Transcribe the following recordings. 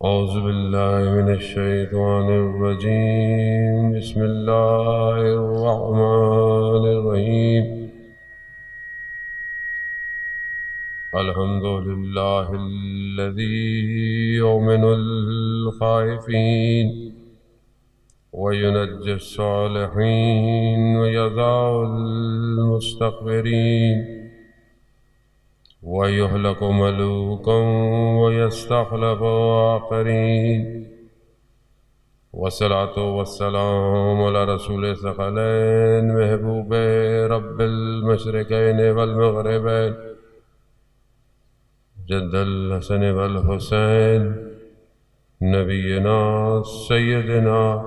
أعوذ بالله من الشيطان الرجيم بسم الله الرحمن الرحيم الحمد لله الذي يؤمن الخائفين وينجي الصالحين ويضع المستكبرين ويهلك ملوكا ويستخلف آخرين والصلاة والسلام على رسول الثقلين محبوب رب المشرقين والمغربين جد الحسن والحسين نبينا سيدنا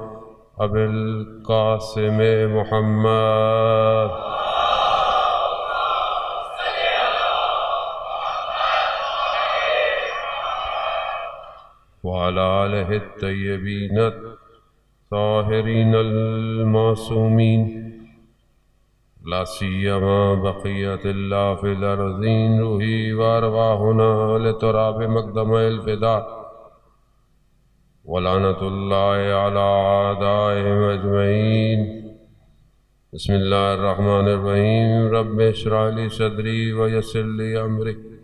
أبي القاسم محمد وعلى آله الطيبين الطاهرين المعصومين لا سيما بقية الله في الأرضين روحي وأرواحنا لتراب مقدم الفداء ولعنة الله على أعدائهم أجمعين بسم الله الرحمن الرحيم رب اشرح لي صدري ويسر لي أمري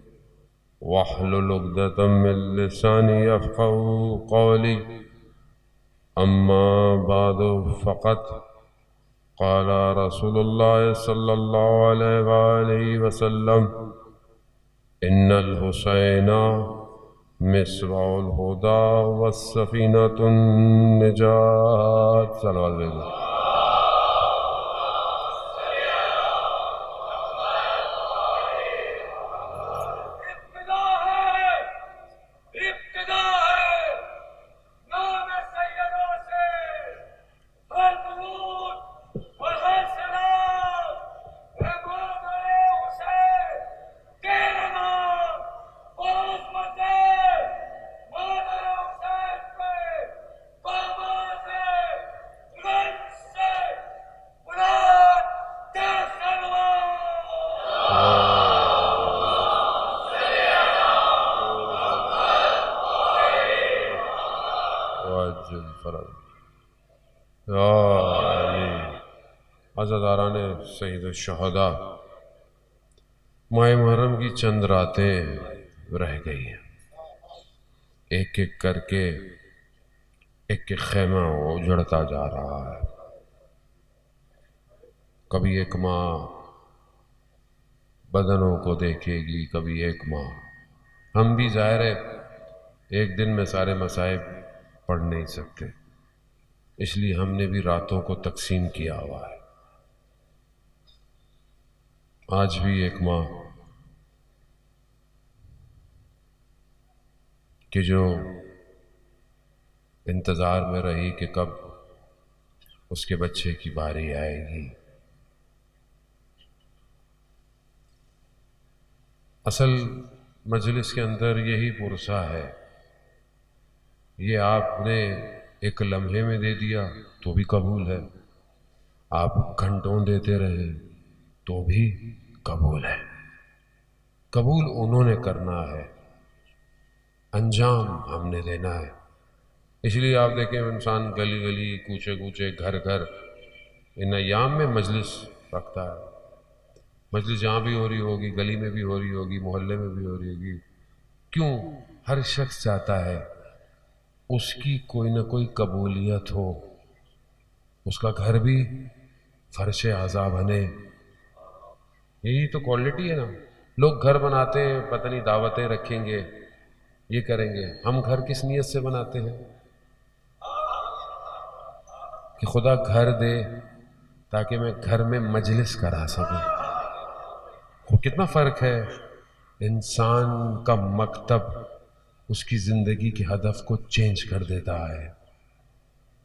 واحلل عقدة من لساني يفقهوا قولي أما بعد فقد قال رسول الله صلى الله عليه وآله وسلم إن الحسين مصباح الهدى والسفينة النجاة صلوات الله عزاداران سید الشہداء ماہ محرم کی چند راتیں رہ گئی ہیں ایک ایک کر کے ایک ایک خیمہ اجڑتا جا رہا ہے کبھی ایک ماں بدنوں کو دیکھے گی کبھی ایک ماں ہم بھی ظاہر ہے ایک دن میں سارے مصائب پڑھ نہیں سکتے اس لیے ہم نے بھی راتوں کو تقسیم کیا ہوا ہے آج بھی ایک ماں کہ جو انتظار میں رہی کہ کب اس کے بچے کی باری آئے گی اصل مجلس کے اندر یہی پرسہ ہے یہ آپ نے ایک لمحے میں دے دیا تو بھی قبول ہے آپ گھنٹوں دیتے رہے تو بھی قبول ہے قبول انہوں نے کرنا ہے انجام ہم نے دینا ہے اس لیے آپ دیکھیں انسان گلی گلی کوچے کوچے گھر گھر ان ایام میں مجلس رکھتا ہے مجلس جہاں بھی ہو رہی ہوگی گلی میں بھی ہو رہی ہوگی محلے میں بھی ہو رہی ہوگی کیوں ہر شخص چاہتا ہے اس کی کوئی نہ کوئی قبولیت ہو اس کا گھر بھی فرش اعضا بنے یہی تو کوالٹی ہے نا لوگ گھر بناتے ہیں پتہ نہیں دعوتیں رکھیں گے یہ کریں گے ہم گھر کس نیت سے بناتے ہیں کہ خدا گھر دے تاکہ میں گھر میں مجلس کرا سکوں کتنا فرق ہے انسان کا مکتب اس کی زندگی کے ہدف کو چینج کر دیتا ہے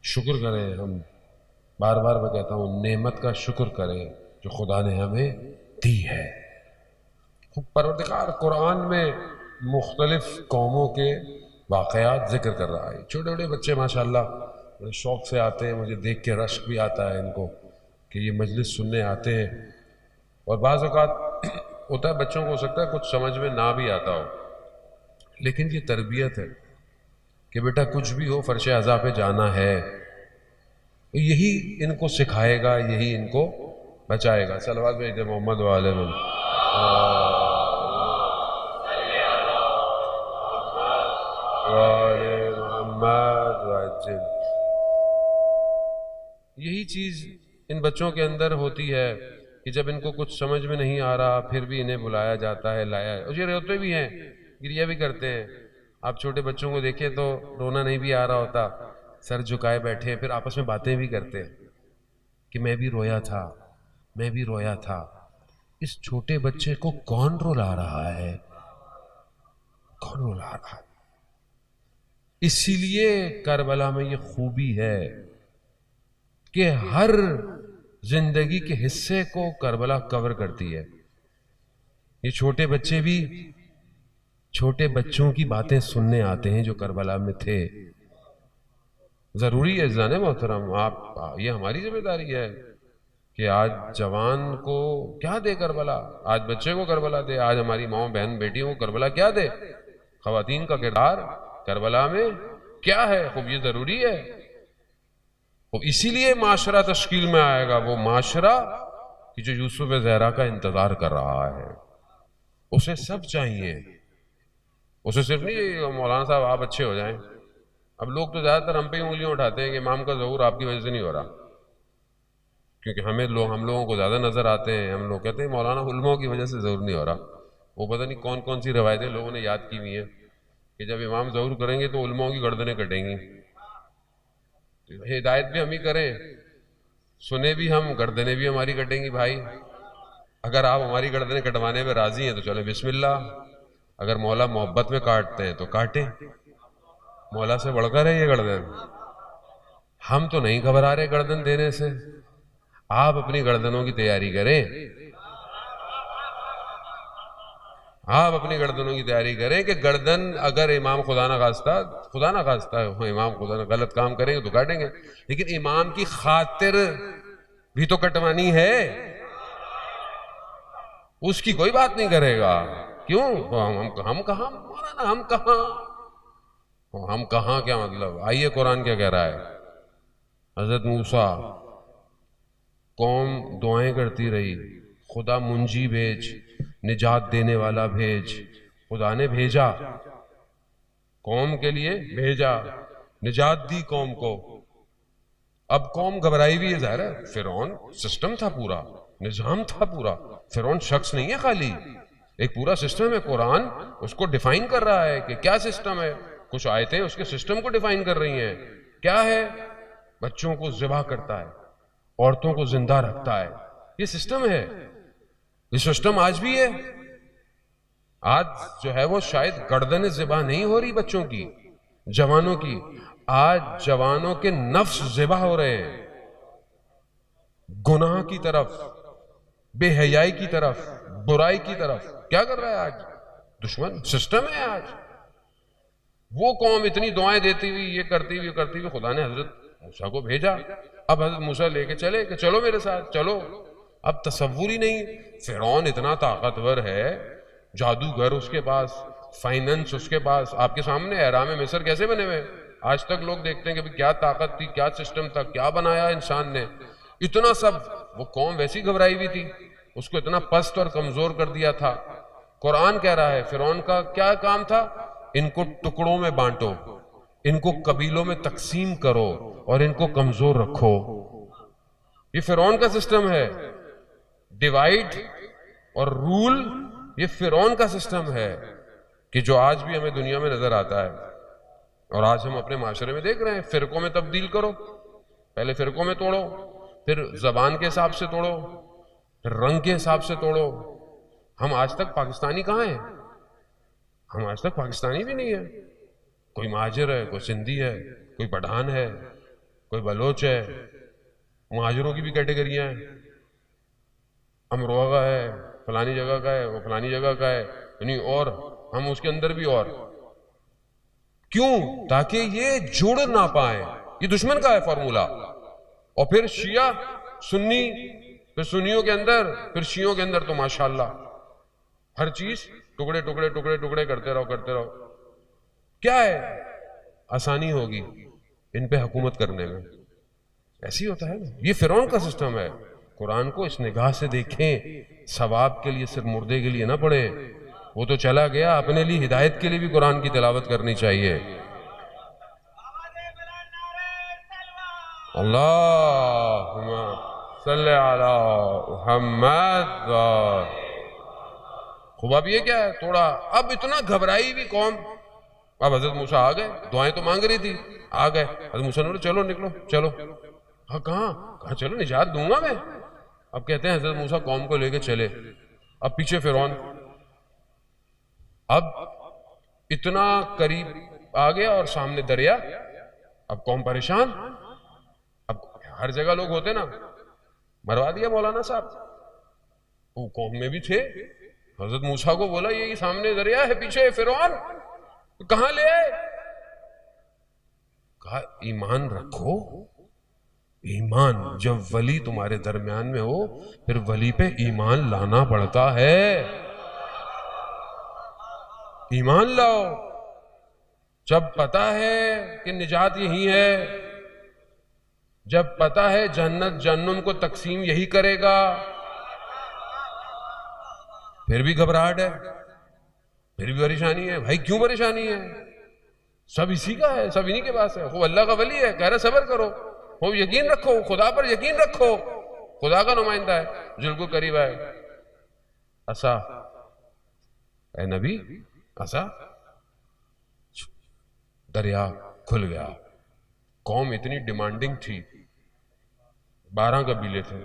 شکر کریں ہم بار بار میں کہتا ہوں نعمت کا شکر کریں جو خدا نے ہمیں دی ہے پروردگار قرآن میں مختلف قوموں کے واقعات ذکر کر رہا ہے چھوٹے چھوٹے بچے ماشاءاللہ بڑے شوق سے آتے ہیں مجھے دیکھ کے رشک بھی آتا ہے ان کو کہ یہ مجلس سننے آتے ہیں اور بعض اوقات ہوتا ہے بچوں کو ہو سکتا ہے کچھ سمجھ میں نہ بھی آتا ہو لیکن یہ تربیت ہے کہ بیٹا کچھ بھی ہو فرش عزا پہ جانا ہے. یہی ان کو سکھائے گا, یہی ان کو بچائے گا. صلوات بھیجتے محمد وعلى محمد وعجل. یہی چیز ان بچوں کے اندر ہوتی ہے کہ جب ان کو کچھ سمجھ میں نہیں آ رہا پھر بھی انہیں بلایا جاتا ہے, لایا, اور یہ روتے بھی ہیں, گریہ بھی کرتے ہیں. آپ چھوٹے بچوں کو دیکھیں تو رونا نہیں بھی آ رہا ہوتا, سر جھکائے بیٹھے, پھر آپس میں باتیں بھی کرتے کہ میں بھی رویا تھا, میں بھی رویا تھا. اس چھوٹے بچے کو کون رلا رہا ہے, کون رلا رہا ہے؟ اسی لیے کربلا میں یہ خوبی ہے کہ ہر زندگی کے حصے کو کربلا کور کرتی ہے. یہ چھوٹے بچے بھی چھوٹے بچوں کی باتیں سننے آتے ہیں جو کربلا میں تھے. ضروری ہے عزیزان محترم, آپ یہ ہماری ذمہ داری ہے کہ آج جوان کو کیا دے کربلا, آج بچے کو کربلا دے, آج ہماری ماں بہن بیٹیوں کو کربلا کیا دے, خواتین کا کردار کربلا میں کیا ہے. خوب یہ ضروری ہے. اسی لیے معاشرہ تشکیل میں آئے گا, وہ معاشرہ کہ جو یوسف زہرا کا انتظار کر رہا ہے. اسے سب چاہیے, اسے صرف نہیں مولانا صاحب آپ اچھے ہو جائیں. اب لوگ تو زیادہ تر ہم پہ انگلیاں اٹھاتے ہیں کہ امام کا ظہور آپ کی وجہ سے نہیں ہو رہا, کیونکہ ہم لوگوں کو زیادہ نظر آتے ہیں. ہم لوگ کہتے ہیں مولانا علماء کی وجہ سے ظہور نہیں ہو رہا. وہ پتہ نہیں کون کون سی روایتیں لوگوں نے یاد کی ہوئی ہیں کہ جب امام ظہور کریں گے تو علماء کی گردنیں کٹیں گی. ہدایت بھی ہم ہی کریں, سنے بھی ہم, گردنیں بھی ہماری کٹیں گی. بھائی اگر آپ ہماری گردنیں کٹوانے میں راضی ہیں تو چلیں بسم اللہ, اگر مولا محبت میں کاٹتے ہیں تو کاٹیں, مولا سے بڑھ کر ہے یہ گردن. ہم تو نہیں گھبرا رہے گردن دینے سے, آپ اپنی گردنوں کی تیاری کریں, آپ اپنی گردنوں کی تیاری کریں کہ گردن اگر امام خدا نہ خواستہ امام خدا نہ غلط کام کریں گے تو کاٹیں گے, لیکن امام کی خاطر بھی تو کٹوانی ہے, اس کی کوئی بات نہیں کرے گا. کیوں ہم کہاں مولانا, ہم کہاں کیا مطلب. آئیے قرآن کیا کہہ رہا ہے. حضرت موسیٰ قوم دعائیں کرتی رہی, خدا منجی بھیج, نجات دینے والا بھیج. خدا نے بھیجا, قوم کے لیے بھیجا, نجات دی قوم کو. اب قوم گھبرائی بھی ہے, ظاہر ہے فرعون سسٹم تھا, پورا نظام تھا پورا. فرعون شخص نہیں ہے خالی, ایک پورا سسٹم ہے. قرآن اس کو ڈیفائن کر رہا ہے کہ کیا سسٹم ہے. کچھ آیتیں اس کے سسٹم کو ڈیفائن کر رہی ہیں. کیا ہے؟ بچوں کو ذبح کرتا ہے, عورتوں کو زندہ رکھتا ہے. یہ سسٹم ہے. یہ سسٹم آج بھی ہے. آج جو ہے وہ شاید گردن ذبح نہیں ہو رہی بچوں کی, جوانوں کی. آج جوانوں کے نفس ذبح ہو رہے ہیں, گناہ کی طرف, بے حیائی کی طرف, برائی کی طرف. کیا کر رہا ہے آج دشمن؟ سسٹم ہے آج. وہ قوم اتنی دعائیں دیتی ہوئی, یہ کرتی ہوئی خدا نے حضرت موسیٰ کو بھیجا. اب حضرت موسیٰ لے کے چلے کہ چلو میرے ساتھ چلو. اب تصور ہی نہیں, فرعون اتنا طاقتور ہے, جادوگر اس کے پاس, فائننس اس کے پاس. آپ کے سامنے اہرام مصر کیسے بنے ہوئے, آج تک لوگ دیکھتے ہیں کہ کیا طاقت تھی, کیا سسٹم تھا, کیا بنایا انسان نے. اتنا سب. وہ قوم ویسی گھبرائی ہوئی تھی, اس کو اتنا پست اور کمزور کر دیا تھا. قرآن کہہ رہا ہے فرعون کا کیا کام تھا, ان کو ٹکڑوں میں بانٹو, ان کو قبیلوں میں تقسیم کرو اور ان کو کمزور رکھو. یہ فرعون کا سسٹم ہے. ڈیوائیڈ اور رول, یہ فرعون کا سسٹم ہے کہ جو آج بھی ہمیں دنیا میں نظر آتا ہے. اور آج ہم اپنے معاشرے میں دیکھ رہے ہیں, فرقوں میں تبدیل کرو, پہلے فرقوں میں توڑو, پھر زبان کے حساب سے توڑو, پھر رنگ کے حساب سے توڑو. ہم آج تک پاکستانی کہاں ہیں؟ ہم آج تک پاکستانی بھی نہیں ہے. کوئی مہاجر ہے, کوئی سندھی ہے, کوئی پٹھان ہے, کوئی بلوچ ہے. مہاجروں کی بھی کیٹیگریاں ہیں, امروہہ کا ہے, فلانی جگہ کا ہے, وہ فلانی جگہ کا ہے, یعنی اور ہم اس کے اندر بھی. اور کیوں؟ تاکہ یہ جڑ نہ پائیں. یہ دشمن کا ہے فارمولا. اور پھر شیعہ سنی, پھر سنیوں کے اندر, پھر شیعوں کے اندر تو ماشاءاللہ ہر چیز ٹکڑے ٹکڑے ٹکڑے ٹکڑے کرتے رہو. کیا ہے آسانی ہوگی ان پہ حکومت کرنے میں. ایسی ہوتا ہے نا, یہ فرعون کا سسٹم ہے. قرآن کو اس نگاہ سے دیکھیں, ثواب کے لیے صرف مردے کے لیے نہ پڑھے. وہ تو چلا گیا, اپنے لیے ہدایت کے لیے بھی قرآن کی تلاوت کرنی چاہیے. اللہم صلی علی محمد. خوب اب یہ کیا ہے تھوڑا, اب اتنا گھبرائی بھی قوم. اب حضرت موسیٰ آ گئے, دعائیں تو مانگ رہی تھی, آ گئے. حضرت موسیٰ نے بولا چلو نکلو چلو. ہاں کہاں چلو, نجات دوں گا میں. اب کہتے ہیں حضرت موسیٰ قوم کو لے کے چلے, اب پیچھے فرعون. اب اتنا قریب آ گیا اور سامنے دریا. اب قوم پریشان. اب ہر جگہ لوگ ہوتے نا, مروا دیا مولانا صاحب. وہ قوم میں بھی تھے. حضرت موسیٰ کو بولا یہ سامنے دریا ہے, پیچھے فرعون, کہاں لے آئے؟ کہا ایمان رکھو. ایمان, جب ولی تمہارے درمیان میں ہو پھر ولی پہ ایمان لانا پڑتا ہے. ایمان لاؤ. جب پتا ہے کہ نجات یہی ہے, جب پتا ہے جنت جہنم کو تقسیم یہی کرے گا, پھر بھی گھبراہٹ ہے, پھر بھی پریشانی ہے. بھائی کیوں پریشانی ہے؟ سب اسی کا ہے, سب انہی کے پاس ہے. وہ اللہ کا ولی ہے, کہہ رہا صبر کرو, وہ یقین رکھو, خدا پر یقین رکھو. خدا کا نمائندہ ہے, جو بالکل قریب ہے. عصا, اے نبی عصا. دریا کھل گیا. قوم اتنی ڈیمانڈنگ تھی, 12 قبیلے تھے.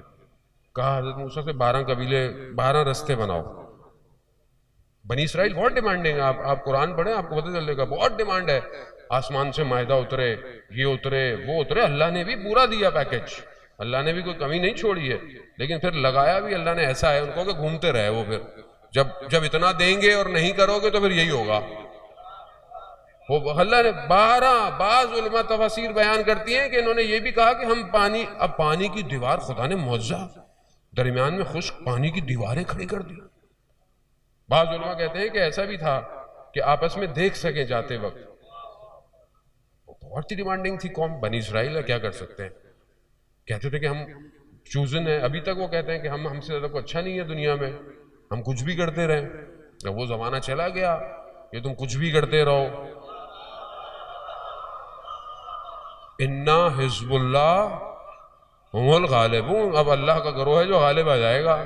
کہا حضرت موسیٰ سے 12 قبیلے, 12 رستے بناؤ. بنی اسرائیل بہت ڈیمانڈنگ ہے. آپ قرآن پڑھیں آپ کو پتہ چلے گا, بہت ڈیمانڈ ہے. آسمان سے مائدہ اترے, یہ اترے, وہ اترے. اللہ نے بھی پورا دیا پیکج, اللہ نے بھی کوئی کمی نہیں چھوڑی ہے. لیکن پھر لگایا بھی اللہ نے ایسا ہے ان کو کہ گھومتے رہے وہ. پھر جب اتنا دیں گے اور نہیں کرو گے تو پھر یہی ہوگا. وہ اللہ نے 12, بعض علماء تفاسیر بیان کرتی ہیں کہ انہوں نے یہ بھی کہا کہ ہم پانی, اب پانی کی دیوار, خدا نے معجزہ, درمیان میں خشک پانی کی دیواریں کھڑی کر دی. بعض علماء کہتے ہیں کہ ایسا بھی تھا کہ آپس میں دیکھ سکیں جاتے وقت. بہت ہی ڈیمانڈنگ تھی قوم. بنی اسرائیل ہے, کیا کر سکتے ہیں. کہتے تھے کہ ہم چوزن ہیں. ابھی تک وہ کہتے ہیں کہ ہم سے زیادہ کوئی اچھا نہیں ہے دنیا میں, ہم کچھ بھی کرتے رہیں. جب وہ زمانہ چلا گیا کہ تم کچھ بھی کرتے رہو. انا حزب اللہ ہم الغالبون, اب اللہ کا گروہ ہے جو غالب آ جائے گا.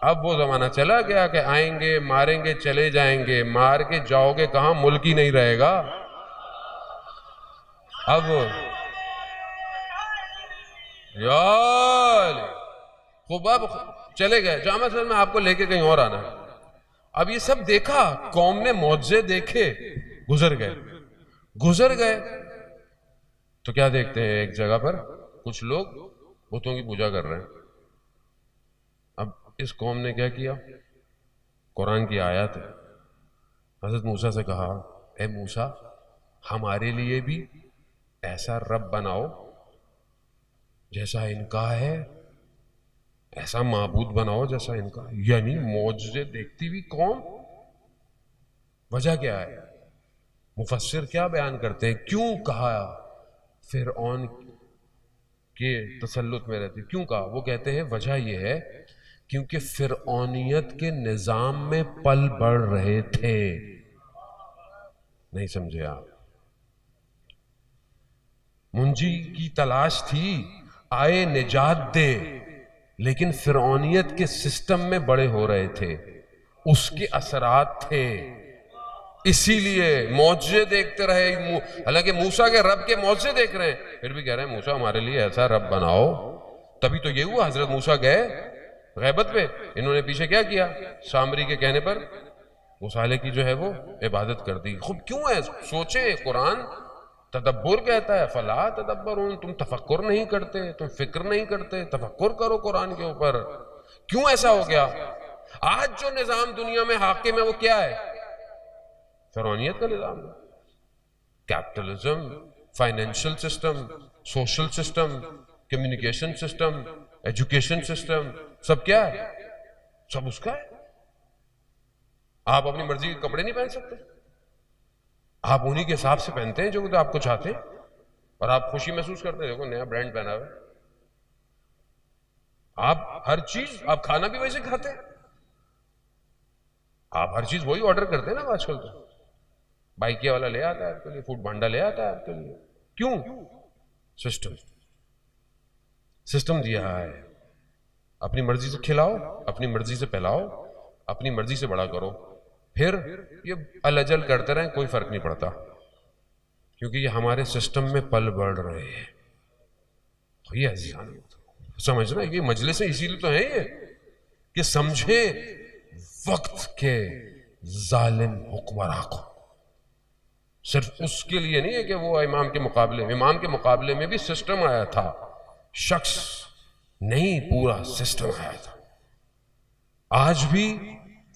اب وہ زمانہ چلا گیا کہ آئیں گے, ماریں گے, چلے جائیں گے. مار کے جاؤ گے کہاں, ملک ہی نہیں رہے گا. اب خوب اب چلے گئے. جامعہ مسجد میں آپ کو لے کے کہیں اور آنا ہے. اب یہ سب دیکھا, قوم نے معجزے دیکھے, گزر گئے. تو کیا دیکھتے ہیں, ایک جگہ پر کچھ لوگ بتوں کی پوجا کر رہے ہیں. اب اس قوم نے کیا کیا, قرآن کی آیت ہے. حضرت موسیٰ سے کہا اے موسیٰ ہمارے لیے بھی ایسا رب بناؤ جیسا ان کا ہے, ایسا معبود بناؤ جیسا ان کا. یعنی معجزے دیکھتی بھی قوم. وجہ کیا ہے, مفسر کیا بیان کرتے ہیں, کیوں کہا فرعون کے تسلط میں رہتے, کیوں کہا. وہ کہتے ہیں وجہ یہ ہے کیونکہ فرعونیت کے نظام میں پل بڑھ رہے تھے. نہیں سمجھے آپ, منجی کی تلاش تھی, آئے نجات دے, لیکن فرعونیت کے سسٹم میں بڑے ہو رہے تھے, اس کے اثرات تھے. اسی لیے معجزے دیکھتے رہے. حالانکہ موسیٰ کے رب کے معجزے دیکھ رہے ہیں, پھر بھی کہہ رہے ہیں موسیٰ ہمارے لیے ایسا رب بناؤ. تبھی تو یہ ہوا, حضرت موسیٰ گئے غیبت پہ. انہوں نے پیچھے کیا کیا, سامری کے کہنے پر وہ سالے کی جو ہے وہ عبادت کر دی. خود کیوں ہے, سوچے. قرآن تدبر کہتا ہے, فلا تدبرون, تم تفکر نہیں کرتے, تم فکر نہیں کرتے, تفکر کرو قرآن کے اوپر. کیوں ایسا ہو گیا؟ آج جو نظام دنیا میں حاکم ہے وہ کیا ہے, فرعونیت کا نظام ہے. Capitalism, financial system, social system, communication system, education system, سب کیا ہے, سب اس کا ہے. آپ اپنی مرضی کے کپڑے نہیں پہن سکتے, آپ انہی کے حساب سے پہنتے ہیں جو کہ آپ کو چاہتے ہیں، اور آپ خوشی محسوس کرتے ہیں، دیکھو نیا برانڈ پہنا ہوا ہے. آپ ہر چیز، آپ کھانا بھی ویسے کھاتے ہیں، آپ ہر چیز وہی آرڈر کرتے ہیں نا آج کل. تو بائکیا والا لے آتا ہے آپ کے لیے، فوڈ پانڈا لے آتا ہے آپ کے لیے. کیوں؟ سسٹم دیا ہے. اپنی مرضی سے کھلاؤ، اپنی مرضی سے پہلاؤ، اپنی مرضی سے بڑا کرو، پھر یہ الجل کرتے رہیں، کوئی فرق نہیں پڑتا، کیونکہ یہ ہمارے سسٹم میں پل بڑھ رہے ہیں. یہ عزیزان سمجھنا، یہ مجلسیں اسی لیے تو ہیں یہ کہ سمجھیں وقت کے ظالم حکمراں کو. صرف اس کے لیے نہیں ہے کہ وہ امام کے مقابلے میں بھی سسٹم آیا تھا، شخص نہیں، پورا سسٹم آیا تھا. آج بھی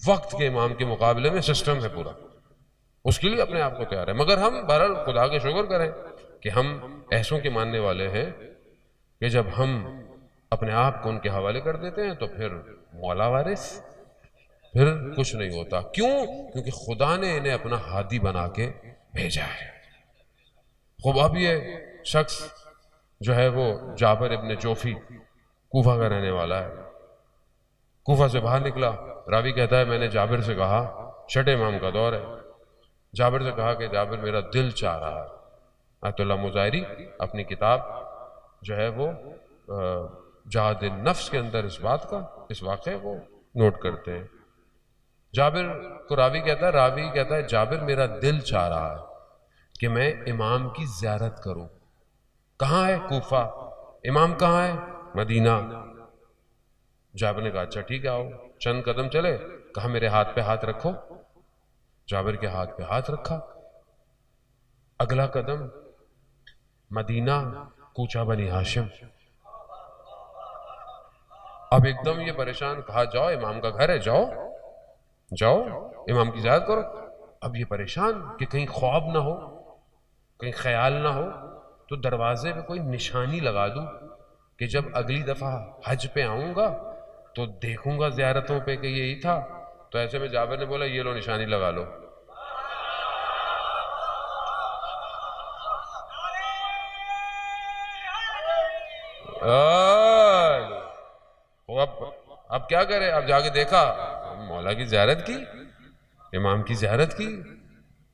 وقت کے امام کے مقابلے میں سسٹم ہے پورا، اس کے لیے اپنے آپ کو تیار ہے. مگر ہم بہرحال خدا کے شکر کریں کہ ہم ایسوں کے ماننے والے ہیں کہ جب ہم اپنے آپ کو ان کے حوالے کر دیتے ہیں تو پھر مولا وارث، پھر کچھ نہیں ہوتا. کیوں؟ کیونکہ خدا نے انہیں اپنا ہادی بنا کے بھیجا ہے. خوب اب یہ شخص جو ہے وہ جابر ابن جوفی کوفہ کا رہنے والا ہے. کوفہ سے باہر نکلا، راوی کہتا ہے میں نے جابر سے کہا، چھٹے امام کا دور ہے، جابر سے کہا کہ جابر میرا دل چاہ رہا ہے. آیت اللہ مظاہری اپنی کتاب جو ہے وہ جہاد النفس کے اندر اس واقعے کو نوٹ کرتے ہیں. جابر کو راوی کہتا ہے جابر میرا دل چاہ رہا ہے کہ میں امام کی زیارت کروں. کہاں ہے؟ کوفہ. امام کہاں ہے؟ مدینہ. جابر نے کہا اچھا ٹھیک ہے آؤ. چند قدم چلے، کہا میرے ہاتھ پہ ہاتھ رکھو. جابر کے ہاتھ پہ ہاتھ رکھا. اگلا قدم مدینہ، کوچہ بنی ہاشم. اب ایک دم یہ پریشان، کہا جاؤ امام کا گھر ہے، جاؤ امام کی زیارت کرو. اب یہ پریشان کہ کہیں خواب نہ ہو، کہیں خیال نہ ہو، تو دروازے پہ کوئی نشانی لگا دوں کہ جب اگلی دفعہ حج پہ آؤں گا تو دیکھوں گا زیارتوں پہ کہ یہی تھا. تو ایسے میں جابر نے بولا یہ لو نشانی لگا لو. اب کیا کرے؟ اب جا کے دیکھا، مولا کی زیارت کی، امام کی زیارت کی.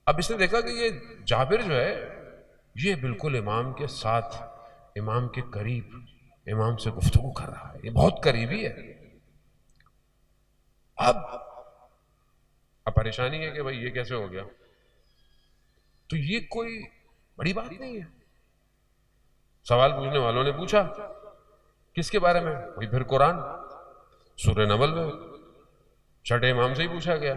اب اس نے دیکھا کہ یہ جابر جو ہے یہ بالکل امام کے ساتھ، امام کے قریب، امام سے گفتگو کر رہا ہے، یہ بہت قریبی ہے. اب پریشانی ہے کہ بھائی یہ کیسے ہو گیا؟ تو یہ کوئی بڑی بات نہیں ہے. سوال پوچھنے والوں نے پوچھا کس کے بارے میں؟ وہی پھر قرآن سورہ نمل میں چھٹے امام سے ہی پوچھا گیا.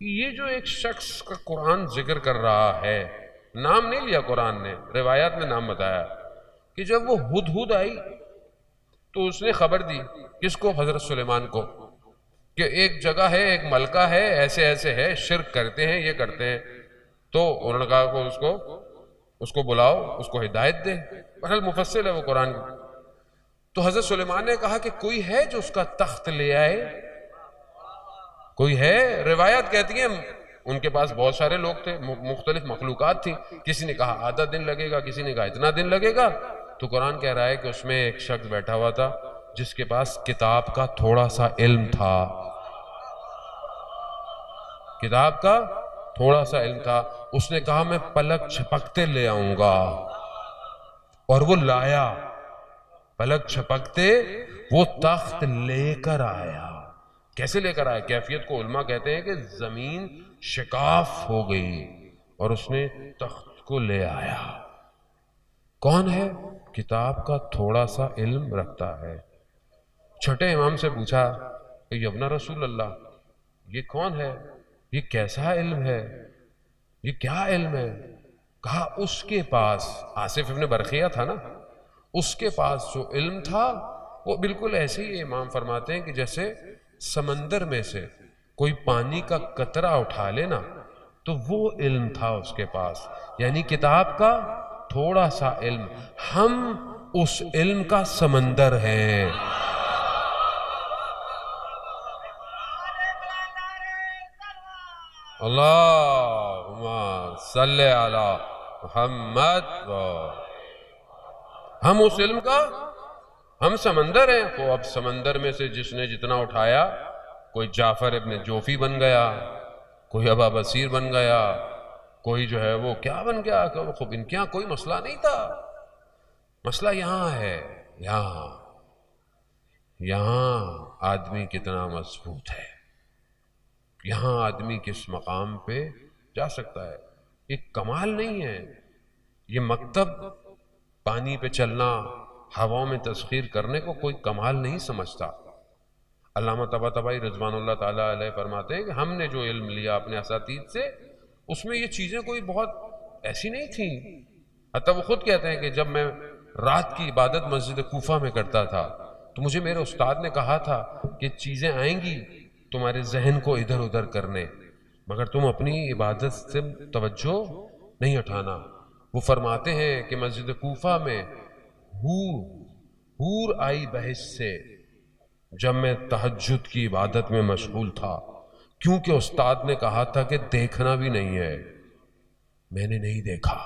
یہ جو ایک شخص کا قرآن ذکر کر رہا ہے، نام نہیں لیا قرآن نے، روایات میں نام بتایا کہ جب وہ ہدہد آئی تو اس نے خبر دی کس کو؟ حضرت سلیمان کو، کہ ایک جگہ ہے، ایک ملکہ ہے، ایسے ایسے ہے، شرک کرتے ہیں، یہ کرتے ہیں. تو انہوں نے کہا کہ اس کو بلاؤ، اس کو ہدایت دے. بہرحال مفصل ہے وہ قرآن. تو حضرت سلیمان نے کہا کہ کوئی ہے جو اس کا تخت لے آئے؟ کوئی ہے؟ روایات کہتی ہیں ان کے پاس بہت سارے لوگ تھے، مختلف مخلوقات تھی. کسی نے کہا آدھا دن لگے گا، کسی نے کہا اتنا دن لگے گا. تو قرآن کہہ رہا ہے کہ اس میں ایک شخص بیٹھا ہوا تھا جس کے پاس کتاب کا تھوڑا سا علم تھا. کتاب کا تھوڑا سا علم تھا. اس نے کہا میں پلک چھپکتے لے آؤں گا، اور وہ لایا. پلک چھپکتے وہ تخت لے کر آیا. کیسے لے کر آیا؟ کیفیت کو علماء کہتے ہیں کہ زمین شکاف ہو گئی اور اس نے تخت کو لے آیا. کون ہے؟ کتاب کا تھوڑا سا علم رکھتا ہے. چھٹے امام سے پوچھا کہ یبنا رسول اللہ، یہ کون ہے؟ یہ کیسا علم ہے؟ یہ کیا علم ہے؟ کہا اس کے پاس، آصف ابن برخیہ تھا نا، اس کے پاس جو علم تھا وہ بالکل ایسے ہی امام فرماتے ہیں کہ جیسے سمندر میں سے کوئی پانی کا قطرہ اٹھا لینا تو وہ علم تھا اس کے پاس. یعنی کتاب کا تھوڑا سا علم، ہم اس علم کا سمندر ہیں. اللہم صلی علی محمد. ہم اس علم کا ہم سمندر ہیں. تو اب سمندر میں سے جس نے جتنا اٹھایا، کوئی جعفر ابن جوفی بن گیا، کوئی ابا بصیر بن گیا، کوئی جو ہے وہ کیا بن گیا. خوب ان کے یہاں کوئی مسئلہ نہیں تھا. مسئلہ یہاں ہے، یہاں آدمی کتنا مضبوط ہے، یہاں آدمی کس مقام پہ جا سکتا ہے. ایک کمال نہیں ہے یہ مکتب. پانی پہ چلنا، ہواؤں میں تسخیر کرنے کو کوئی کمال نہیں سمجھتا. علامہ طباطبائی رضوان اللہ تعالیٰ علیہ فرماتے ہیں کہ ہم نے جو علم لیا اپنے اساتذہ سے، اس میں یہ چیزیں کوئی بہت ایسی نہیں تھیں. حتیٰ وہ خود کہتے ہیں کہ جب میں رات کی عبادت مسجد کوفہ میں کرتا تھا تو مجھے میرے استاد نے کہا تھا کہ چیزیں آئیں گی تمہارے ذہن کو ادھر ادھر کرنے، مگر تم اپنی عبادت سے توجہ نہیں ہٹانا. وہ فرماتے ہیں کہ مسجد کوفہ میں حور آئی بحث سے جب میں تہجد کی عبادت میں مشغول تھا، کیونکہ استاد نے کہا تھا کہ دیکھنا بھی نہیں ہے. میں نے نہیں دیکھا.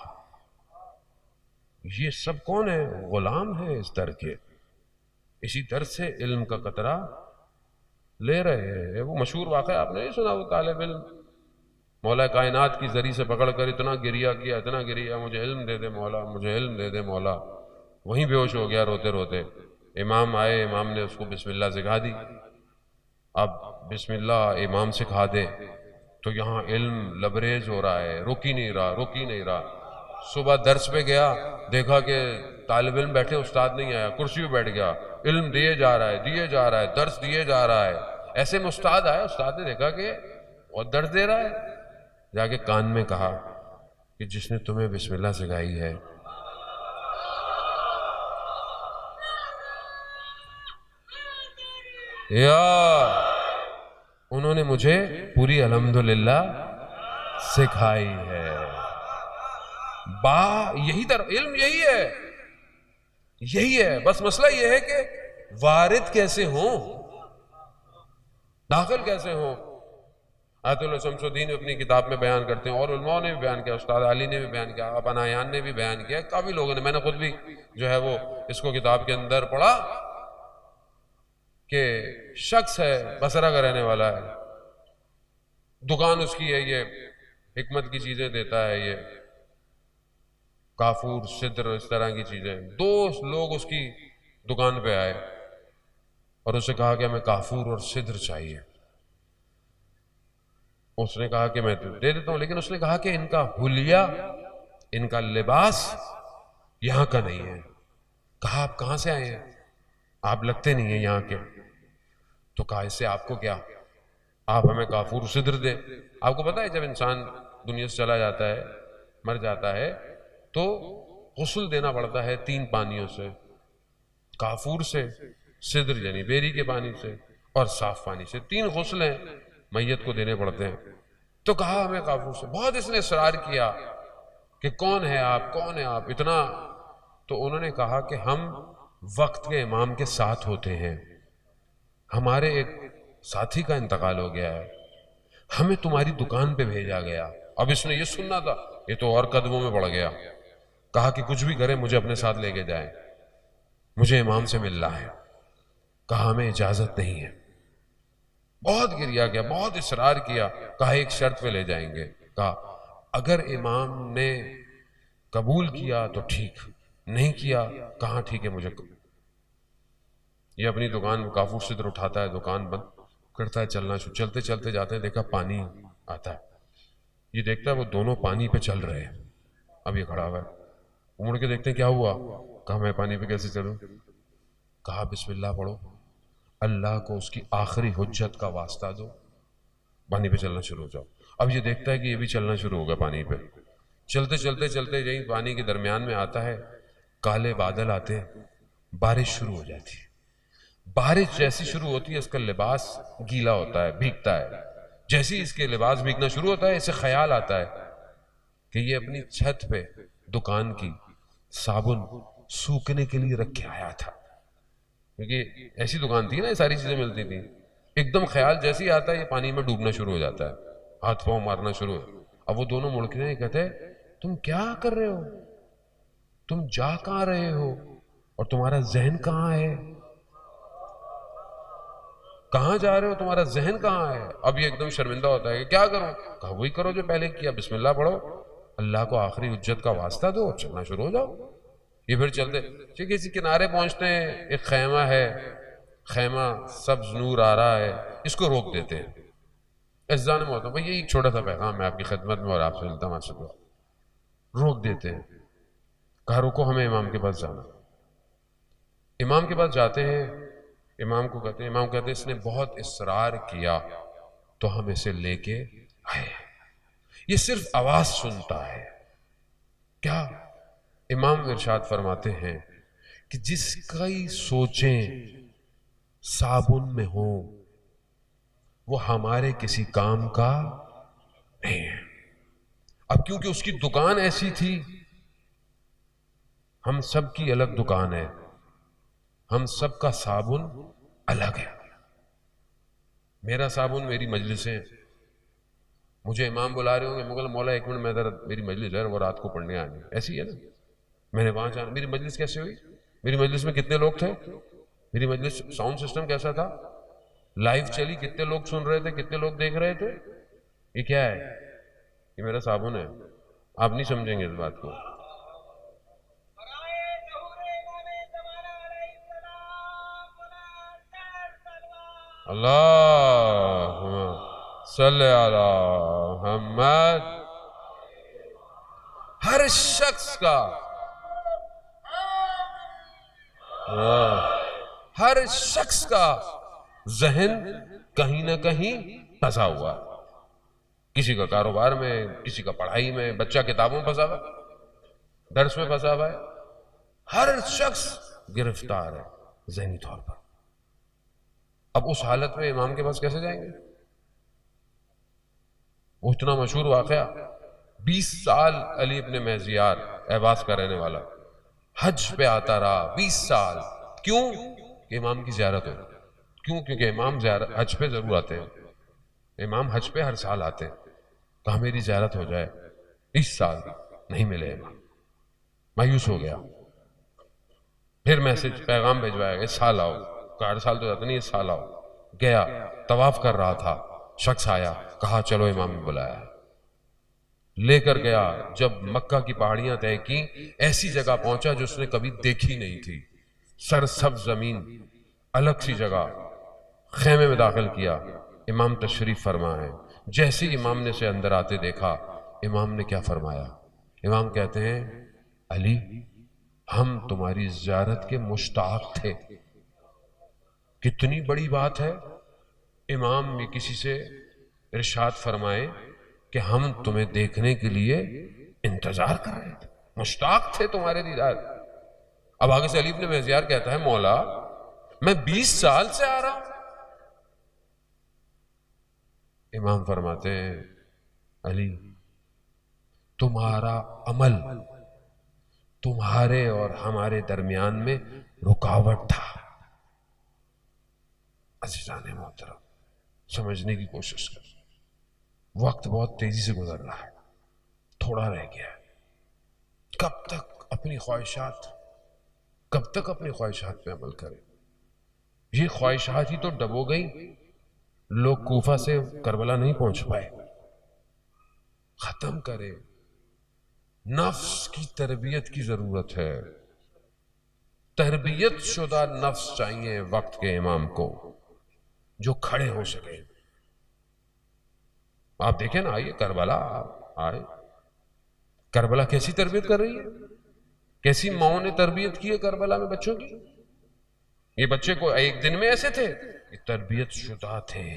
یہ سب کون ہے؟ غلام ہے اس در کے. اسی در سے علم کا قطرہ لے رہے ہیں. وہ مشہور واقعہ آپ نے نہیں سنا؟ وہ طالب علم مولا کائنات کی زری سے پکڑ کر اتنا گریا کیا، اتنا گریا، مجھے علم دے دے مولا، مجھے علم دے دے مولا. وہیں بے ہوش ہو گیا روتے روتے. امام آئے، امام نے اس کو بسم اللہ سکھا دی. اب بسم اللہ امام سکھا دے تو یہاں علم لبریز ہو رہا ہے، رک ہی نہیں رہا. صبح درس پہ گیا، دیکھا کہ طالب علم بیٹھے، استاد نہیں آیا، کرسی پہ بیٹھ گیا، علم دیے جا رہا ہے، درس دیے جا رہا ہے. ایسے میں استاد آیا، استاد نے دیکھا کہ اور درس دے رہا ہے. جا کے کان میں کہا کہ جس نے تمہیں بسم اللہ سکھائی ہے انہوں نے مجھے پوری الحمدللہ سکھائی ہے. علم یہی ہے. بس مسئلہ یہ ہے کہ وارد کیسے ہوں، داخل کیسے ہوں. آیت اللہ شمس الدین اپنی کتاب میں بیان کرتے ہیں، اور علماء نے بھی بیان کیا، استاد علی نے بھی بیان کیا، ابنایان نے بھی بیان کیا، کافی لوگوں نے. میں نے خود بھی جو ہے وہ اس کو کتاب کے اندر پڑھا کہ شخص ہے، بصرہ کا رہنے والا ہے، دکان اس کی ہے، یہ حکمت کی چیزیں دیتا ہے، یہ کافور، سدر، اس طرح کی چیزیں. 2 لوگ اس کی دکان پہ آئے اور اسے کہا کہ ہمیں کافور اور سدر چاہیے. اس نے کہا کہ میں دے دیتا ہوں، لیکن اس نے کہا کہ ان کا حلیہ، ان کا لباس یہاں کا نہیں ہے. کہا آپ کہاں سے آئے ہیں؟ آپ لگتے نہیں ہیں یہاں کے. تو کہا اس سے آپ کو کیا، آپ ہمیں کافور سدر دیں. آپ کو پتا ہے جب انسان دنیا سے چلا جاتا ہے، مر جاتا ہے، تو غسل دینا پڑتا ہے 3 پانیوں سے، کافور سے، سدر یعنی بیری کے پانی سے، اور صاف پانی سے. 3 غسل ہیں میت کو دینے پڑتے ہیں. تو کہا ہمیں کافور سے. بہت اس نے اصرار کیا کہ کون ہے آپ اتنا. تو انہوں نے کہا کہ ہم وقت کے امام کے ساتھ ہوتے ہیں، ہمارے ایک ساتھی کا انتقال ہو گیا ہے، ہمیں تمہاری دکان پہ بھیجا گیا. اب اس نے یہ سننا تھا، یہ تو اور قدموں میں پڑ گیا. کہا کہ کچھ بھی کریں مجھے اپنے ساتھ لے کے جائیں، مجھے امام سے ملنا ہے. کہا ہمیں اجازت نہیں ہے. بہت گریا کیا، بہت اصرار کیا. کہا ایک شرط پہ لے جائیں گے. کہا اگر امام نے قبول کیا تو ٹھیک، نہیں کیا. کہاں ٹھیک ہے مجھے. یہ اپنی دکان میں کافور سدر اٹھاتا ہے، دکان بند کرتا ہے، چلتے چلتے جاتے ہیں، دیکھا پانی آتا ہے. یہ دیکھتا ہے وہ دونوں پانی پہ چل رہے ہیں. اب یہ کھڑا ہوا ہے، مڑ کے دیکھتے ہیں کیا ہوا. کہا میں پانی پہ کیسے چلوں. کہا بسم اللہ پڑھو، اللہ کو اس کی آخری حجت کا واسطہ دو، پانی پہ چلنا شروع ہو جاؤ. اب یہ دیکھتا ہے کہ یہ بھی چلنا شروع ہوگا پانی پہ. چلتے یہی پانی کے درمیان میں آتا ہے، کالے بادل آتے ہیں، بارش شروع ہو جاتی ہے. بارش جیسی شروع ہوتی ہے اس کا لباس گیلا ہوتا ہے، بھیگتا ہے. جیسے اس کے لباس بھیگنا شروع ہوتا ہے، اسے خیال آتا ہے کہ یہ اپنی چھت پہ دکان کی صابن سوکھنے کے لیے رکھ کے آیا تھا، کیونکہ ایسی دکان تھی نا، یہ ساری چیزیں ملتی تھیں. ایک دم خیال جیسے ہی آتا ہے یہ پانی میں ڈوبنا شروع ہو جاتا ہے. ہاتھ پاؤں مارنا شروع ہے. اب وہ دونوں مڑ کے کہتے تم کیا کر رہے ہو, تم جا کہاں رہے ہو اور تمہارا ذہن کہاں ہے, کہاں جا رہے ہو, تمہارا ذہن کہاں ہے. اب یہ ایک دم شرمندہ ہوتا ہے کہ کیا کروں. کہا وہی کرو جو پہلے کیا, بسم اللہ پڑھو, اللہ کو آخری حجت کا واسطہ دو, چلنا شروع ہو جاؤ. یہ پھر چلتے کسی کنارے پہنچتے ہیں, ایک خیمہ ہے, خیمہ سبز نور آ رہا ہے, اس کو روک دیتے ہیں. اذان میں ہوتا ہے بھائی یہ ایک چھوٹا سا پیغام ہے آپ کی خدمت میں اور آپ سے ملتا ہوں, روک دیتے ہیں. کہا رکو ہمیں امام کے پاس جانا. امام کے پاس جاتے ہیں, امام کو کہتے ہیں اس نے بہت اصرار کیا تو ہم اسے لے کے آئے, یہ صرف آواز سنتا ہے. کیا امام ارشاد فرماتے ہیں کہ جس کی سوچیں صابن میں ہوں وہ ہمارے کسی کام کا نہیں ہے. اب کیونکہ اس کی دکان ایسی تھی, ہم سب کی الگ دکان ہے, ہم سب کا صابن الگ ہے. میرا صابن میری مجلسیں, مجھے امام بلا رہے ہوں گے, مغل مولا ایک منٹ میں ذرا, میری مجلس ہے وہ رات کو پڑھنے آنی, ایسی ہے نا, میں نے وہاں جانا. میری مجلس کیسے ہوئی, میری مجلس میں کتنے لوگ تھے, میری مجلس ساؤنڈ سسٹم کیسا تھا, لائیو چلی, کتنے لوگ سن رہے تھے, کتنے لوگ دیکھ رہے تھے. یہ کیا ہے, یہ میرا صابن ہے. آپ نہیں سمجھیں گے اس بات کو. اللہم صلی علی محمد. ہر شخص کا, ہر شخص کا ذہن کہیں نہ کہیں پھنسا ہوا, کسی کا کاروبار میں, کسی کا پڑھائی میں, بچہ کتابوں میں پھنسا ہوا, درس میں پھنسا ہوا ہے. ہر شخص گرفتار ہے ذہنی طور پر. اب اس حالت میں امام کے پاس کیسے جائیں گے. وہ اتنا مشہور واقعہ, 20 سال علی ابن مہزیار اہواز کا رہنے والا حج پہ آتا رہا, 20 سال. کیوں کہ امام کی زیارت ہو. کیوں, کیونکہ امام حج پہ ضرور آتے ہیں, امام حج پہ ہر سال آتے ہیں. کہا میری زیارت ہو جائے. 20 سال نہیں ملے امام, مایوس ہو گیا. پھر میسج پیغام بھیجوایا گیا, سال آؤ. ہر سال تو جاتا نہیں, اس سال آؤ. گیا, طواف کر رہا تھا, شخص آیا, کہا چلو امام نے بلایا. لے کر گیا, جب مکہ کی پہاڑیاں طے کی, ایسی جگہ پہنچا جو اس نے کبھی دیکھی نہیں تھی, سرسبز زمین, الگ سی جگہ. خیمے میں داخل کیا, امام تشریف فرما ہے. جیسے امام نے اسے اندر آتے دیکھا, امام نے کیا فرمایا. امام کہتے ہیں علی ہم تمہاری زیارت کے مشتاق تھے. کتنی بڑی بات ہے, امام بھی کسی سے ارشاد فرمائے کہ ہم تمہیں دیکھنے کے لیے انتظار کر رہے تھے, مشتاق تھے تمہارے دیدار. اب آگے سے علی ابن مہزیار کہتا ہے مولا میں 20 سال سے آ رہا ہوں. امام فرماتے ہیں علی تمہارا عمل تمہارے اور ہمارے درمیان میں رکاوٹ تھا. عزیزان محترم سمجھنے کی کوشش کر, وقت بہت تیزی سے گزر رہا ہے, تھوڑا رہ گیا ہے. کب تک اپنی خواہشات پہ عمل کریں. یہ خواہشات ہی تو ڈبو گئی, لوگ کوفہ سے کربلا نہیں پہنچ پائے. ختم کرے. نفس کی تربیت کی ضرورت ہے, تربیت شدہ نفس چاہیے وقت کے امام کو جو کھڑے ہو سکے. آپ دیکھیں نا, آئیے کربلا, آئے کربلا کیسی تربیت کر رہی ہے, کیسی ماؤں نے تربیت کی ہے کربلا میں بچوں کی. یہ بچے کو ایک دن میں ایسے تھے, یہ تربیت شدہ تھے,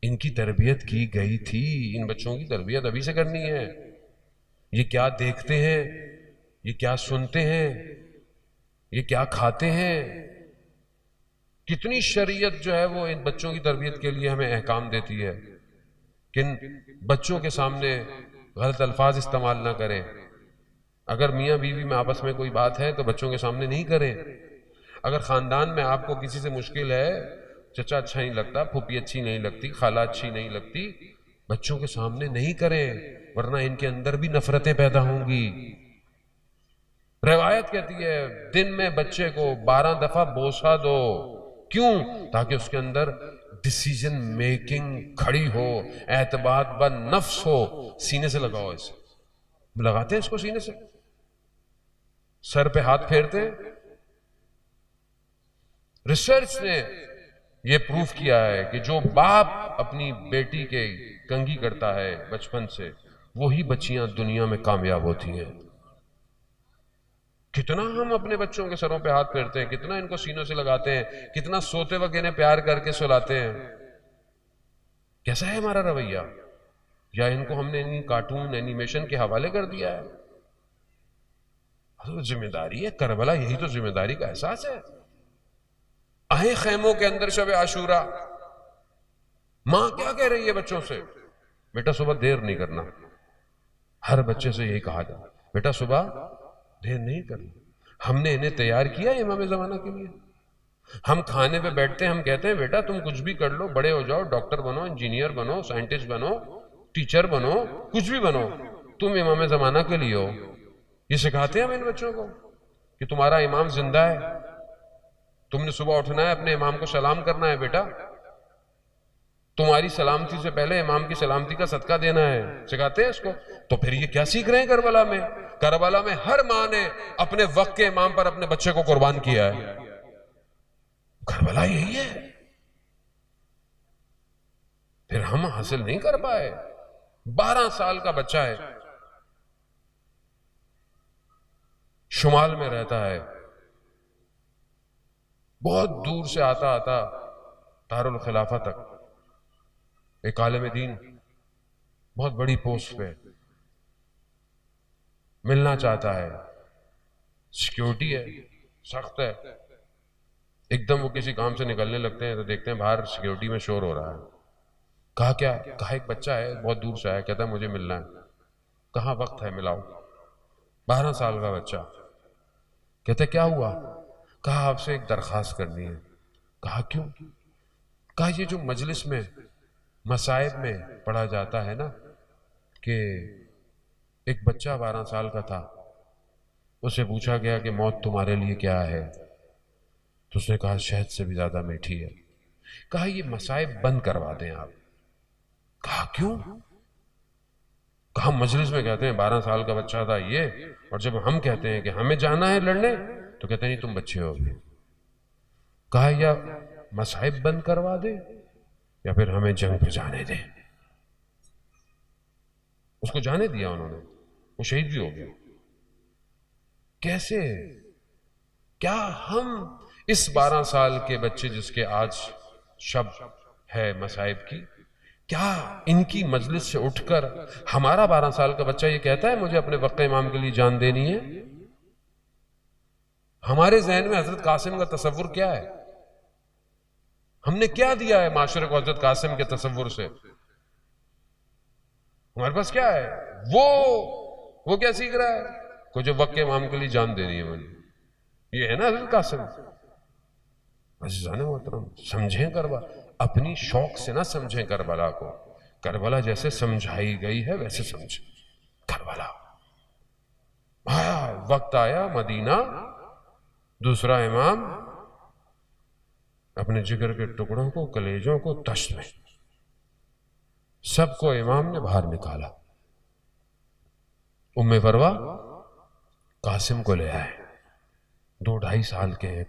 ان کی تربیت کی گئی تھی. ان بچوں کی تربیت ابھی سے کرنی ہے. یہ کیا دیکھتے ہیں, یہ کیا سنتے ہیں, یہ کیا کھاتے ہیں. کتنی شریعت جو ہے وہ ان بچوں کی تربیت کے لیے ہمیں احکام دیتی ہے کہ بچوں کے سامنے غلط الفاظ استعمال نہ کریں. اگر میاں بیوی میں آپس میں کوئی بات ہے تو بچوں کے سامنے نہیں کریں. اگر خاندان میں آپ کو کسی سے مشکل ہے, چچا اچھا نہیں لگتا, پھوپھی اچھی نہیں لگتی, خالہ اچھی نہیں لگتی, بچوں کے سامنے نہیں کریں ورنہ ان کے اندر بھی نفرتیں پیدا ہوں گی۔ روایت کہتی ہے دن میں بچے کو 12 دفعہ بوسہ دو، کیوں؟ تاکہ اس کے اندر ڈیسیژن میکنگ کھڑی ہو، اعتماد بالنفس ہو۔ سینے سے لگاؤ، اسے لگاتے ہیں اس کو سینے سے، سر پہ ہاتھ پھیرتے ہیں۔ ریسرچ نے یہ پروف کیا ہے کہ جو باپ اپنی بیٹی کے کنگھی کرتا ہے بچپن سے، وہی بچیاں دنیا میں کامیاب ہوتی ہیں۔ کتنا ہم اپنے بچوں کے سروں پہ ہاتھ پھیرتے ہیں، کتنا ان کو سینوں سے لگاتے ہیں، کتنا سوتے وقت انہیں پیار کر کے سلاتے ہیں۔ کیسا ہے ہمارا رویہ؟ یا ان کو ہم نے کارٹون اینیمیشن کے حوالے کر دیا ہے؟ تو ذمہ داری ہے کربلا، یہی تو ذمہ داری کا احساس ہے۔ آئیں خیموں کے اندر شب عاشورہ، ماں کیا کہہ رہی ہے بچوں سے؟ بیٹا صبح دیر نہیں کرنا۔ ہر بچے سے یہی کہا جائے، بیٹا صبح دیر نہیں کرنا۔ ہم نے انہیں تیار کیا امام زمانہ کے لیے؟ ہم کھانے پہ بیٹھتے ہیں، ہم کہتے ہیں بیٹا تم کچھ بھی کر لو، بڑے ہو جاؤ، ڈاکٹر بنو، انجینئر بنو، سائنٹسٹ بنو، ٹیچر بنو، کچھ بھی بنو، تم امام زمانہ کے لیے ہو۔ یہ سکھاتے ہیں ہم ان بچوں کو کہ تمہارا امام زندہ ہے، تم نے صبح اٹھنا ہے، اپنے امام کو سلام کرنا ہے بیٹا، تمہاری سلامتی سے پہلے امام کی سلامتی کا صدقہ دینا ہے۔ سکھاتے ہیں اس کو۔ تو پھر یہ کیا سیکھ رہے ہیں کربلا میں؟ کربلا میں ہر ماں نے اپنے وقت کے امام پر اپنے بچے کو قربان کیا ہے۔ کربلا یہی ہے۔ پھر ہم حاصل نہیں کر پائے۔ 12 سال کا بچہ ہے، شمال میں رہتا ہے، بہت دور سے آتا دارالخلافہ تک، ایک عالم دین بہت بڑی پوسٹ پہ ملنا چاہتا ہے، سیکیورٹی ہے، سخت ہے۔ ایک دم وہ کسی کام سے نکلنے لگتے ہیں تو دیکھتے ہیں باہر سیکیورٹی میں شور ہو رہا ہے۔ کہا کیا؟ کہا ایک بچہ ہے بہت دور سے آیا، کہتا ہے مجھے ملنا ہے۔ کہاں وقت ہے، ملاؤ۔ 12 سال کا بچہ کہتا ہے کیا ہوا؟ کہا آپ سے ایک درخواست کرنی ہے۔ کہا کیوں؟ کہا یہ جو مجلس میں مصائب میں پڑھا جاتا ہے نا کہ ایک بچہ 12 سال کا تھا، اسے پوچھا گیا کہ موت تمہارے لیے کیا ہے، تو اس نے کہا شہد سے بھی زیادہ میٹھی ہے۔ کہا یہ مصائب بند کروا دیں آپ۔ کہا کیوں؟ کہا مجلس میں کہتے ہیں 12 سال کا بچہ تھا یہ، اور جب ہم کہتے ہیں کہ ہمیں جانا ہے لڑنے تو کہتے ہیں نہیں تم بچے ہو گے۔ کہا یا مصائب بند کروا دے یا پھر ہمیں جنگ پہ جانے دیں۔ اس کو جانے دیا انہوں نے، وہ شہید بھی ہو گیا۔ کیسے؟ کیا ہم اس 12 سال کے بچے جس کے آج شب ہے مصائب کی، کیا ان کی مجلس سے اٹھ کر ہمارا 12 سال کا بچہ یہ کہتا ہے مجھے اپنے وقت امام کے لیے جان دینی ہے؟ ہمارے ذہن میں حضرت قاسم کا تصور کیا ہے؟ ہم نے کیا دیا ہے معاشرے کو حضرت قاسم کے تصور سے؟ ہمارے پاس کیا ہے؟ وہ کیا سیکھ رہا ہے؟ کو جو وقت امام کے لیے جان دینی ہے مجھے، یہ ہے نا حضرت قاسم۔ عزیزان محترم سمجھیں کربلا، اپنی شوق سے نہ سمجھیں کربلا کو۔ کربلا جیسے سمجھائی گئی ہے ویسے سمجھیں کربلا۔ وقت آیا مدینہ، دوسرا امام اپنے جگر کے ٹکڑوں کو، کلیجوں کو تشت میں، سب کو امام نے باہر نکالا۔ ام فروا قاسم کو لے آئے، 2-2.5 سال کے ہیں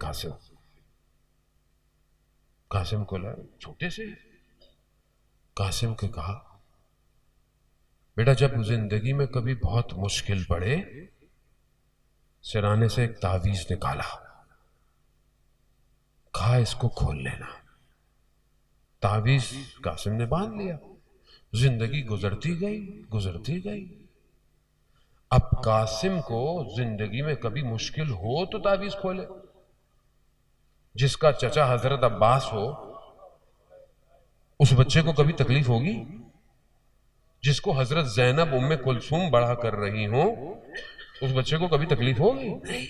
قاسم کو لائے، چھوٹے سے۔ قاسم کے کہا بیٹا جب زندگی میں کبھی بہت مشکل پڑے، سرانے سے ایک تعویذ نکالا، کہا اس کو کھول لینا۔ تعویذ قاسم نے باندھ لیا، زندگی گزرتی گئی۔ اب قاسم کو زندگی میں کبھی مشکل ہو تو تعویذ کھولے۔ جس کا چچا حضرت عباس ہو اس بچے کو کبھی تکلیف ہوگی؟ جس کو حضرت زینب ام کلثوم بڑھا کر رہی ہوں اس بچے کو کبھی تکلیف ہوگی؟ نہیں۔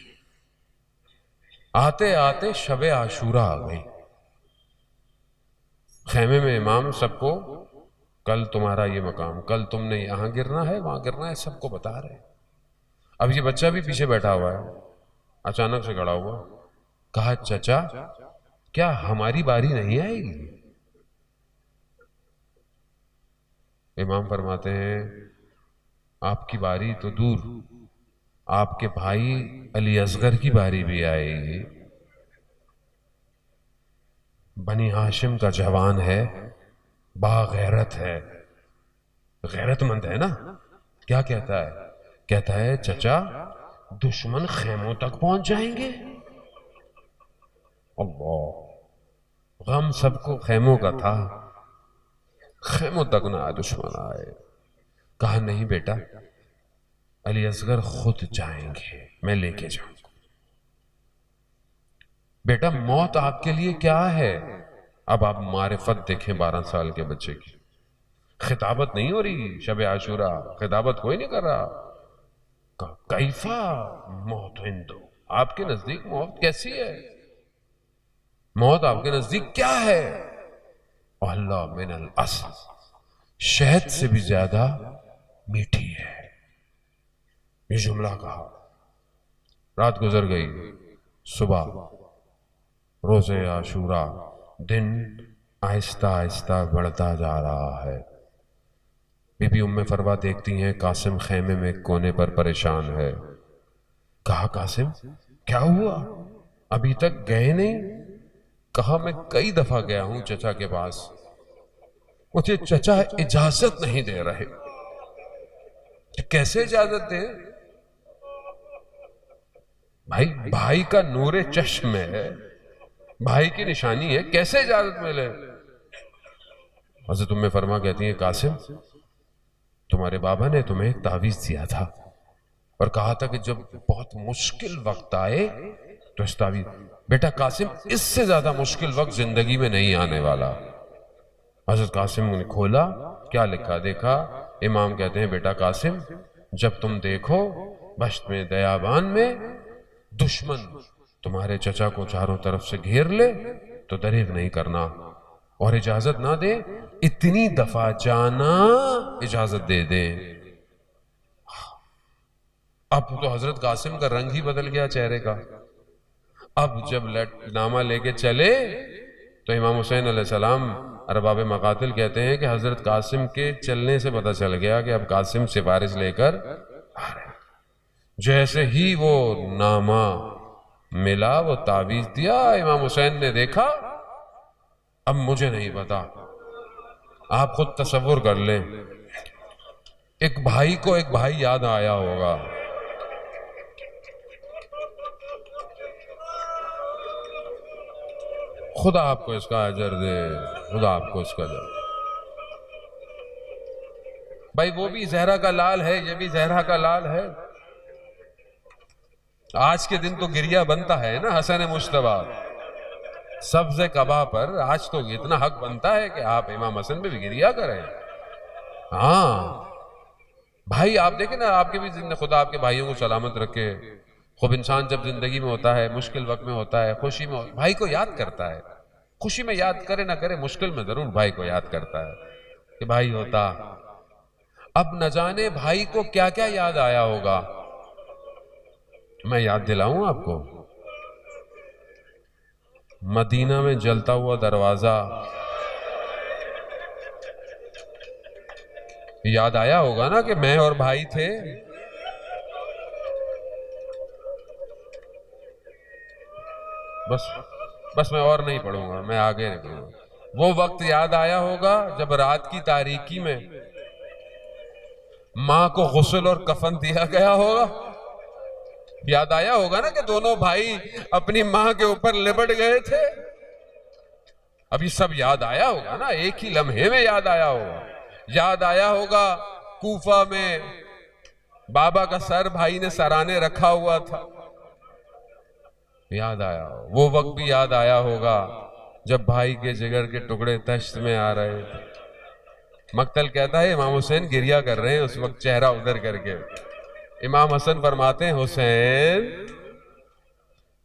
آتے آتے شب عاشورہ آ گئی، خیمے میں امام سب کو کل تمہارا یہ مقام، کل تم نے یہاں گرنا ہے، وہاں گرنا ہے، سب کو بتا رہے ہیں۔ اب یہ بچہ بھی پیچھے بیٹھا ہوا ہے، اچانک سے کھڑا ہوا، کہا چچا کیا ہماری باری نہیں آئے گی؟ امام فرماتے ہیں آپ کی باری تو دور، آپ کے بھائی علی اصغر کی باری بھی آئے گی۔ بنی ہاشم کا جوان ہے، باغیرت ہے، غیرت مند ہے نا، کیا کہتا ہے؟ کہتا ہے چچا دشمن خیموں تک پہنچ جائیں گے۔ اللہ، غم سب کو خیموں کا تھا، خیموں تک نہ دشمن آئے۔ کہا نہیں بیٹا، علی اصغر خود جائیں گے، میں لے کے جاؤں گا۔ بیٹا موت آپ کے لیے کیا ہے؟ اب آپ معرفت دیکھیں 12 سال کے بچے کی، خطابت نہیں ہو رہی، شب عاشورہ خطابت کوئی نہیں کر رہا۔ کیفا موت ہندو، آپ کے نزدیک موت کیسی ہے؟ موت آپ کے نزدیک کیا ہے؟ اللہ من الاصل، شہد سے بھی زیادہ میٹھی ہے۔ یہ جملہ کہا، رات گزر گئی، صبح روزے عاشورہ، دن آہستہ آہستہ بڑھتا جا رہا ہے۔ بی بی ام فروا دیکھتی ہیں قاسم خیمے میں کونے پر پریشان ہے۔ کہا قاسم کیا ہوا؟ ابھی تک گئے نہیں؟ کہا میں کئی دفعہ گیا ہوں چچا کے پاس، مجھے چچا اجازت نہیں دے رہے۔ کیسے اجازت دے؟ بھائی کا نور چشم ہے، بھائی کی نشانی ہے، کیسے اجازت ملے؟ حضرت ام فرما کہتی ہیں قاسم تمہارے بابا نے تمہیں ایک تعویذ دیا تھا اور کہا تھا کہ جب بہت مشکل وقت آئے تو اس تعویذ، بیٹا قاسم اس سے زیادہ مشکل وقت زندگی میں نہیں آنے والا۔ حضرت قاسم نے کھولا، کیا لکھا دیکھا؟ امام کہتے ہیں بیٹا قاسم جب تم دیکھو بشت میں دیابان میں دشمن تمہارے چچا کو چاروں طرف سے گھیر لے تو دریغ نہیں کرنا، اور اجازت نہ دے اتنی دفعہ جانا اجازت دے دے۔ اب تو حضرت قاسم کا رنگ ہی بدل گیا چہرے کا۔ اب جب نامہ لے کے چلے تو امام حسین علیہ السلام ارباب مقاتل کہتے ہیں کہ حضرت قاسم کے چلنے سے پتہ چل گیا کہ اب قاسم سفارش لے کر آ رہے۔ جیسے ہی وہ نامہ ملا، وہ تعویذ دیا، امام حسین نے دیکھا، اب مجھے نہیں پتا، آپ خود تصور کر لیں، ایک بھائی کو ایک بھائی یاد آیا ہوگا، خدا آپ کو اس کا اجر دے، خدا آپ کو اس کا اجر۔ بھائی وہ بھی زہرا کا لال ہے، یہ بھی زہرا کا لال ہے۔ آج کے دن تو گریہ بنتا ہے نا حسن مجتبیٰ سبز قبا پر، آج تو اتنا حق بنتا ہے کہ آپ امام حسن پہ بھی گریہ کریں۔ ہاں بھائی آپ دیکھیں نا، آپ کے بھی خدا آپ کے بھائیوں کو سلامت رکھے۔ خوب انسان جب زندگی میں ہوتا ہے، مشکل وقت میں ہوتا ہے، خوشی میں بھائی کو یاد کرتا ہے، خوشی میں یاد کرے نہ کرے، مشکل میں ضرور بھائی کو یاد کرتا ہے کہ بھائی ہوتا۔ اب نہ جانے بھائی کو کیا کیا یاد آیا ہوگا، میں یاد دلاؤں آپ کو۔ مدینہ میں جلتا ہوا دروازہ یاد آیا ہوگا نا کہ میں اور بھائی تھے۔ بس میں اور نہیں پڑھوں گا، میں آگے نہیں پڑھوں گا۔ وہ وقت یاد آیا ہوگا جب رات کی تاریکی میں ماں کو غسل اور کفن دیا گیا ہوگا۔ یاد آیا ہوگا نا کہ دونوں بھائی اپنی ماں کے اوپر لپٹ گئے تھے۔ اب یہ سب یاد آیا ہوگا نا، ایک ہی لمحے میں یاد آیا ہوگا۔ یاد آیا ہوگا کوفہ میں بابا کا سر بھائی نے سرانے رکھا ہوا تھا، یاد آیا ہوگا۔ وہ وقت بھی یاد آیا ہوگا جب بھائی کے جگر کے ٹکڑے تشت میں آ رہے تھے۔ مقتل کہتا ہے امام حسین گریہ کر رہے ہیں اس وقت چہرہ ادھر کر کے۔ امام حسن فرماتے ہیں حسین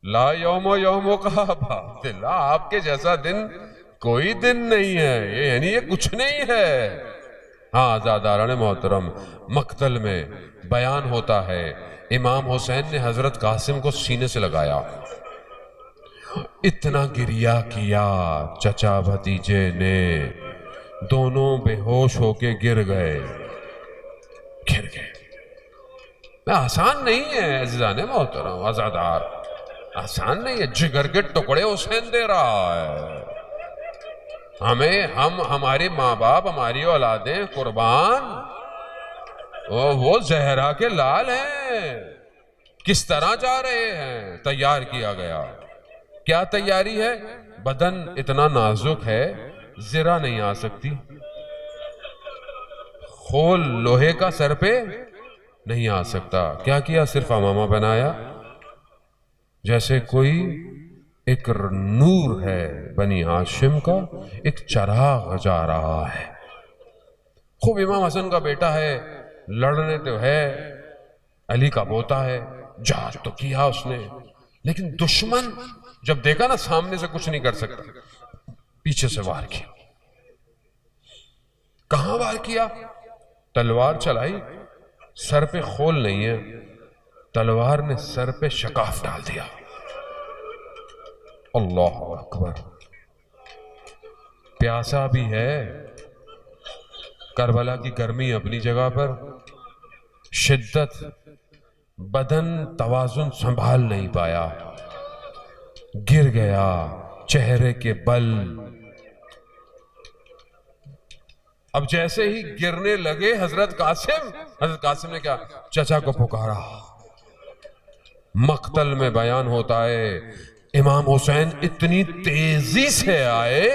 لا یوم یوم کا بات اللہ، آپ کے جیسا دن کوئی دن نہیں ہے، یعنی یہ کچھ نہیں ہے۔ ہاں عزاداران محترم، مقتل میں بیان ہوتا ہے امام حسین نے حضرت قاسم کو سینے سے لگایا، اتنا گریا کیا چچا بھتیجے نے، دونوں بے ہوش ہو کے گر گئے۔ آسان نہیں ہے عزیزان محترم، عزادار آسان نہیں ہے، جگر کے ٹکڑے حسین دے رہا ہے ہمیں، ہمارے ماں باپ، ہماری اولادیں قربان، وہ زہرا کے لال ہیں، کس طرح جا رہے ہیں، تیار کیا گیا۔ کیا تیاری ہے؟ بدن اتنا نازک ہے زرہ نہیں آ سکتی، خول لوہے کا سر پہ نہیں آ سکتا، کیا کیا؟ صرف امامہ بنایا، جیسے کوئی ایک نور ہے بنی ہاشم کا، ایک چراغ جا رہا ہے۔ خوب امام حسن کا بیٹا ہے، لڑنے تو ہے، علی کا پوتا ہے، جہاد تو کیا اس نے، لیکن دشمن جب دیکھا نا سامنے سے کچھ نہیں کر سکتا، پیچھے سے وار کیا۔ کہاں وار کیا؟ تلوار چلائی، سر پہ خول نہیں ہے، تلوار نے سر پہ شکاف ڈال دیا۔ اللہ اکبر! پیاسا بھی ہے، کربلا کی گرمی اپنی جگہ پر، شدت، بدن توازن سنبھال نہیں پایا، گر گیا چہرے کے بل۔ اب جیسے ہی گرنے لگے حضرت قاسم نے کیا؟ چچا کو پکارا۔ مقتل میں بیان ہوتا ہے امام حسین اتنی تیزی سے آئے،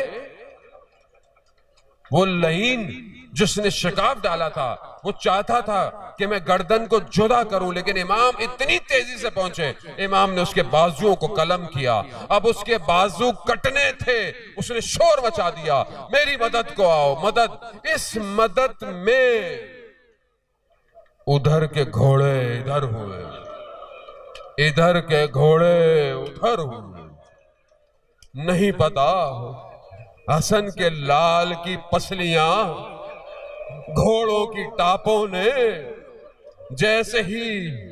وہ لعین جس نے شکاف ڈالا تھا وہ چاہتا تھا کہ میں گردن کو جدا کروں، لیکن امام اتنی تیزی سے پہنچے، امام نے اس کے بازوؤں کو قلم کیا، اب اس کے بازو کٹنے تھے، اس نے شور مچا دیا، میری مدد کو آؤ، مدد۔ اس مدد میں ادھر کے گھوڑے ادھر ہوئے، ادھر کے گھوڑے ادھر ہوئے، نہیں پتا حسن کے لال کی پسلیاں گھوڑوں کی ٹاپوں نے جیسے ہی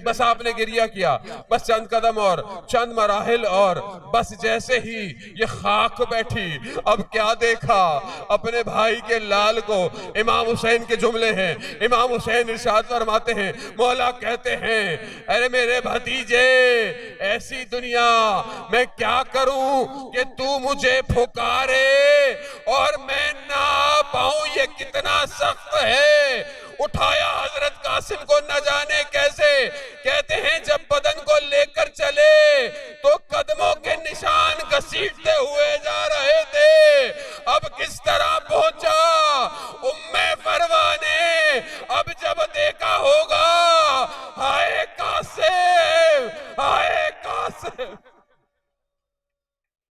بس آپ نے گریہ کیا، بس چند قدم اور چند مراحل اور، بس جیسے ہی یہ خاک بیٹھی، اب کیا دیکھا؟ اپنے بھائی کے لال کو۔ امام حسین کے جملے ہیں، امام حسین ارشاد فرماتے ہیں، مولا کہتے ہیں ارے میرے بھتیجے، ایسی دنیا میں کیا کروں کہ تو مجھے پھکارے اور میں نہ پاؤں، یہ کتنا سخت ہے۔ اٹھایا حضرت قاسم کو نہ جانے کیسے، کہتے ہیں جب بدن کو لے کر چلے تو قدموں کے نشان گھسیٹتے ہوئے جا رہے تھے، اب کس طرح پہنچا ام فروا نے، اب جب دیکھا ہوگا ہائے قاسم، ہائے قاسم۔